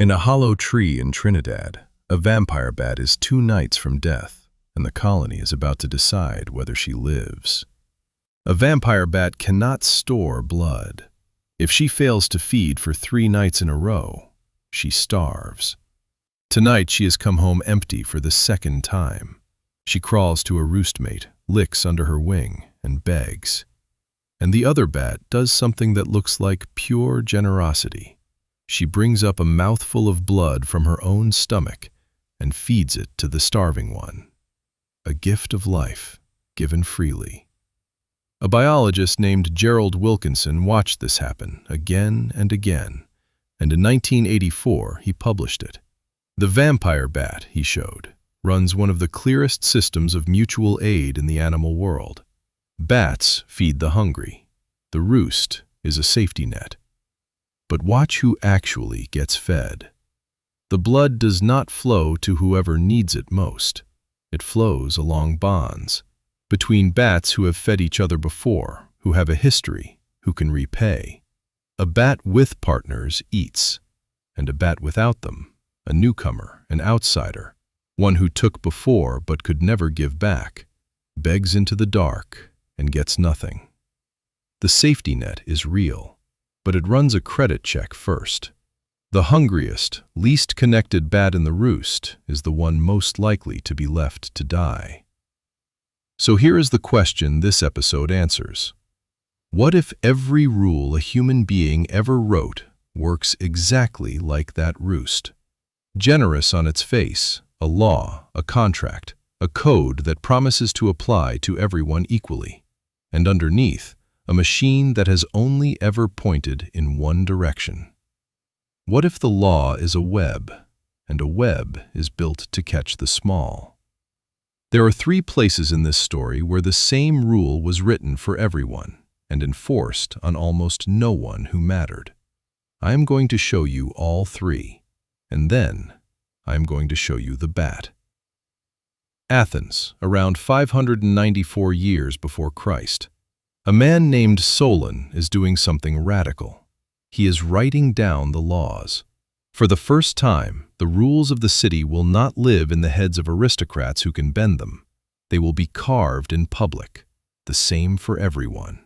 In a hollow tree in Trinidad, a vampire bat is 2 nights from death, and the colony is about to decide whether she lives. A vampire bat cannot store blood. If she fails to feed for 3 nights in a row, she starves. Tonight she has come home empty for the 2nd time. She crawls to a roost mate, licks under her wing, and begs. And the other bat does something that looks like pure generosity. She brings up a mouthful of blood from her own stomach and feeds it to the starving one. A gift of life, given freely. A biologist named Gerald Wilkinson watched this happen again and again, and in 1984 he published it. The vampire bat, he showed, runs one of the clearest systems of mutual aid in the animal world. Bats feed the hungry. The roost is a safety net. But watch who actually gets fed. The blood does not flow to whoever needs it most. It flows along bonds, between bats who have fed each other before, who have a history, who can repay. A bat with partners eats, and a bat without them, a newcomer, an outsider, one who took before but could never give back, begs into the dark and gets nothing. The safety net is real, but it runs a credit check first. The hungriest, least connected bat in the roost is the one most likely to be left to die. So here is the question this episode answers. What if every rule a human being ever wrote works exactly like that roost? Generous on its face, a law, a contract, a code that promises to apply to everyone equally. And underneath, a machine that has only ever pointed in one direction. What if the law is a web, and a web is built to catch the small? There are 3 places in this story where the same rule was written for everyone and enforced on almost no one who mattered. I am going to show you all 3, and then I am going to show you the bat. Athens, around 594 years before Christ. A man named Solon is doing something radical. He is writing down the laws. For the first time, the rules of the city will not live in the heads of aristocrats who can bend them. They will be carved in public, the same for everyone.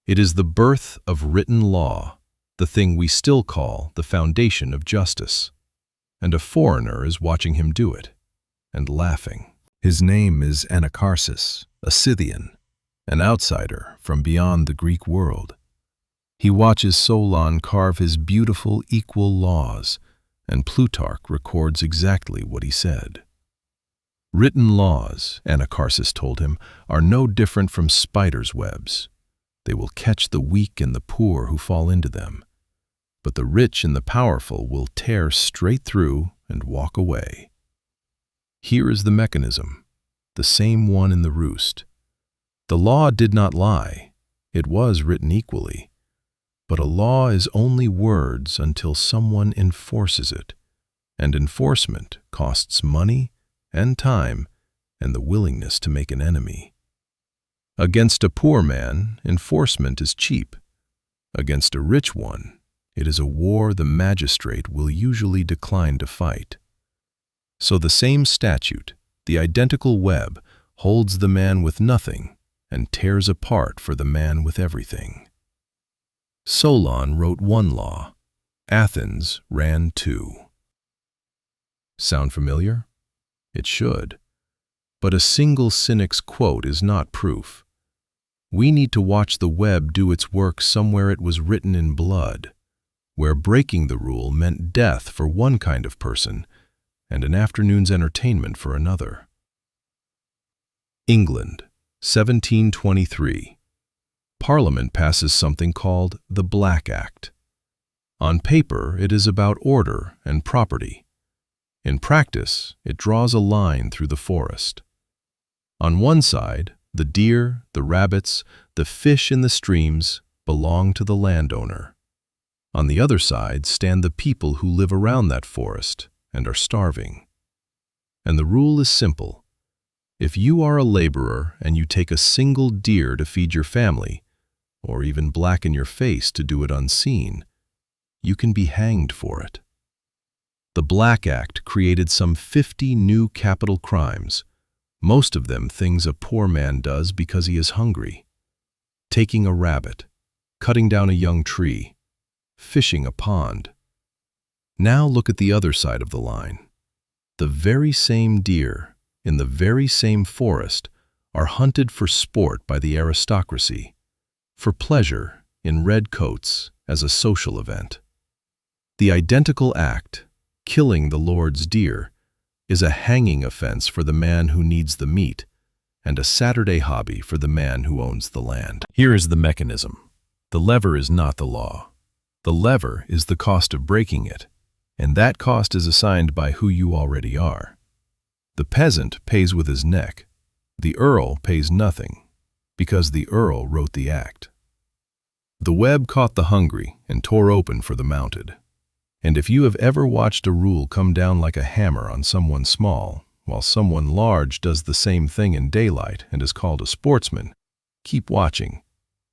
It is the birth of written law, the thing we still call the foundation of justice. And a foreigner is watching him do it, and laughing. His name is Anacarsus, a Scythian, an outsider from beyond the Greek world. He watches Solon carve his beautiful equal laws, and Plutarch records exactly what he said. Written laws, Anacarsus told him, are no different from spiders' webs. They will catch the weak and the poor who fall into them, but the rich and the powerful will tear straight through and walk away. Here is the mechanism, the same one in the roost. The law did not lie. It was written equally. But a law is only words until someone enforces it, and enforcement costs money and time and the willingness to make an enemy. Against a poor man, enforcement is cheap. Against a rich one, it is a war the magistrate will usually decline to fight. So the same statute, the identical web, holds the man with nothing and tears apart for the man with everything. Solon wrote 1 law. Athens ran 2. Sound familiar? It should. But a single cynic's quote is not proof. We need to watch the web do its work somewhere it was written in blood, where breaking the rule meant death for one kind of person and an afternoon's entertainment for another. England, 1723. Parliament passes something called the Black Act. On paper, it is about order and property. In practice, it draws a line through the forest. On one side, the deer, the rabbits, the fish in the streams belong to the landowner. On the other side stand the people who live around that forest and are starving. And the rule is simple. If you are a laborer and you take a single deer to feed your family, or even blacken your face to do it unseen, you can be hanged for it. The Black Act created some 50 new capital crimes, most of them things a poor man does because he is hungry. Taking a rabbit, cutting down a young tree, fishing a pond. Now look at the other side of the line. The very same deer, in the very same forest, are hunted for sport by the aristocracy, for pleasure in red coats as a social event. The identical act, killing the Lord's deer, is a hanging offense for the man who needs the meat, and a Saturday hobby for the man who owns the land. Here is the mechanism. The lever is not the law. The lever is the cost of breaking it, and that cost is assigned by who you already are. The peasant pays with his neck. The earl pays nothing, because the earl wrote the act. The web caught the hungry and tore open for the mounted. And if you have ever watched a rule come down like a hammer on someone small, while someone large does the same thing in daylight and is called a sportsman, keep watching,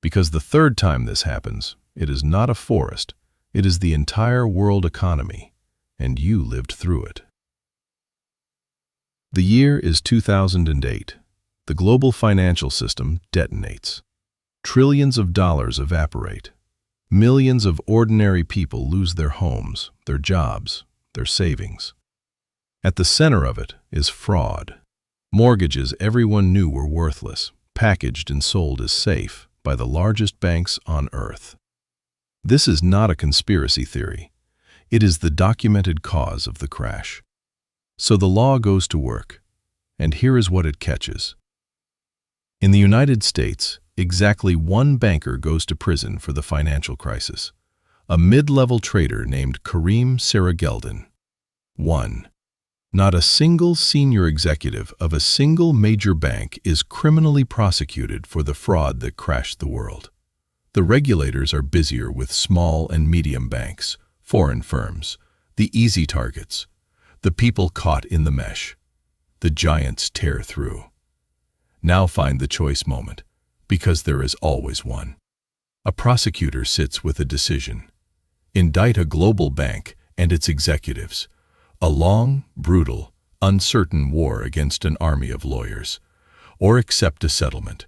because the third time this happens, it is not a forest, it is the entire world economy, and you lived through it. The year is 2008. The global financial system detonates. Trillions of dollars evaporate. Millions of ordinary people lose their homes, their jobs, their savings. At the center of it is fraud. Mortgages everyone knew were worthless, packaged and sold as safe by the largest banks on earth. This is not a conspiracy theory. It is the documented cause of the crash. So the law goes to work, and here is what it catches. In the United States, exactly one banker goes to prison for the financial crisis, a mid-level trader named Karim Sarageldin. 1. Not a single senior executive of a single major bank is criminally prosecuted for the fraud that crashed the world. The regulators are busier with small and medium banks, foreign firms, the easy targets, the people caught in the mesh. The giants tear through. Now find the choice moment, because there is always one. A prosecutor sits with a decision. Indict a global bank and its executives. A long, brutal, uncertain war against an army of lawyers. Or accept a settlement,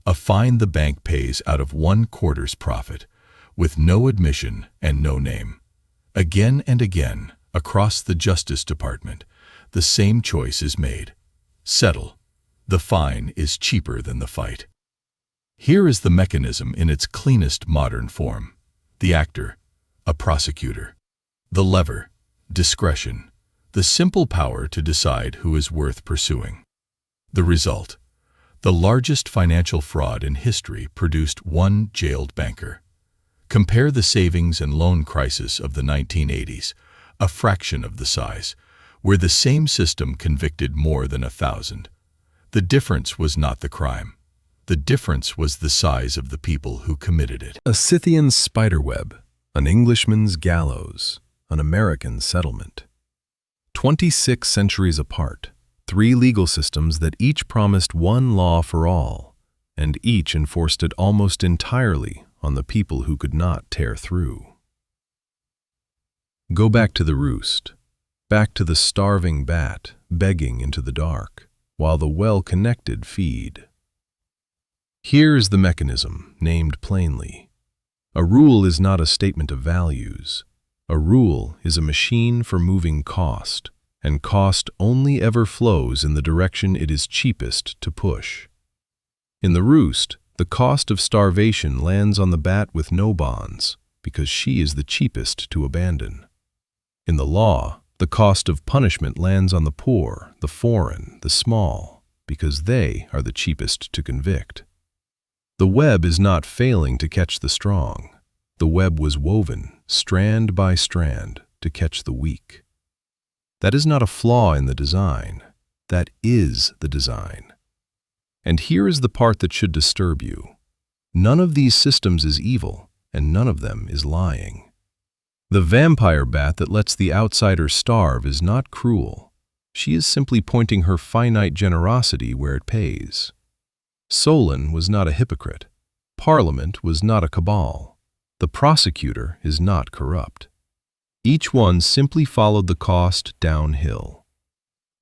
a fine the bank pays out of 1/4's profit, with no admission and no name. Again and again, across the Justice Department, the same choice is made. Settle. The fine is cheaper than the fight. Here is the mechanism in its cleanest modern form. The actor, a prosecutor. The lever, discretion, the simple power to decide who is worth pursuing. The result, the largest financial fraud in history produced one jailed banker. Compare the savings and loan crisis of the 1980s, a fraction of the size, where the same system convicted more than 1,000. The difference was not the crime. The difference was the size of the people who committed it. A Scythian spiderweb, an Englishman's gallows, an American settlement. 26 centuries apart, 3 legal systems that each promised one law for all, and each enforced it almost entirely on the people who could not tear through. Go back to the roost, back to the starving bat begging into the dark, while the well-connected feed. Here is the mechanism, named plainly. A rule is not a statement of values. A rule is a machine for moving cost, and cost only ever flows in the direction it is cheapest to push. In the roost, the cost of starvation lands on the bat with no bonds, because she is the cheapest to abandon. In the law, the cost of punishment lands on the poor, the foreign, the small, because they are the cheapest to convict. The web is not failing to catch the strong. The web was woven, strand by strand, to catch the weak. That is not a flaw in the design. That is the design. And here is the part that should disturb you. None of these systems is evil, and none of them is lying. The vampire bat that lets the outsider starve is not cruel. She is simply pointing her finite generosity where it pays. Solon was not a hypocrite. Parliament was not a cabal. The prosecutor is not corrupt. Each one simply followed the cost downhill.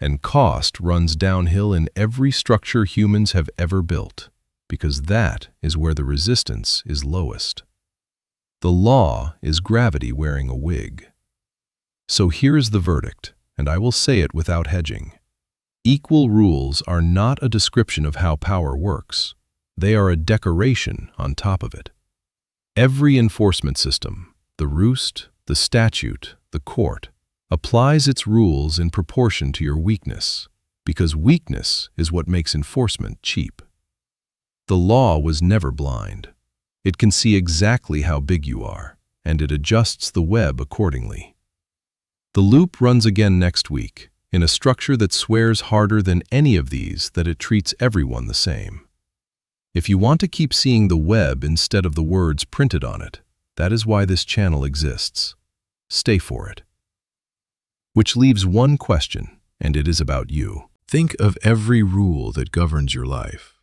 And cost runs downhill in every structure humans have ever built, because that is where the resistance is lowest. The law is gravity wearing a wig. So here's the verdict, and I will say it without hedging. Equal rules are not a description of how power works. They are a decoration on top of it. Every enforcement system, the Roost, the statute, the court, applies its rules in proportion to your weakness, because weakness is what makes enforcement cheap. The law was never blind. It can see exactly how big you are, and it adjusts the web accordingly. The loop runs again next week, in a structure that swears harder than any of these that it treats everyone the same. If you want to keep seeing the web instead of the words printed on it, that is why this channel exists. Stay for it. Which leaves one question, and it is about you. Think of every rule that governs your life.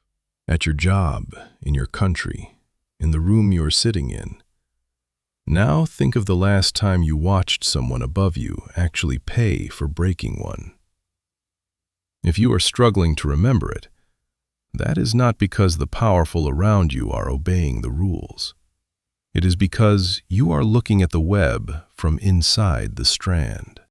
At your job, in your country, in the room you are sitting in. Now think of the last time you watched someone above you actually pay for breaking one. If you are struggling to remember it, that is not because the powerful around you are obeying the rules. It is because you are looking at the web from inside the strand.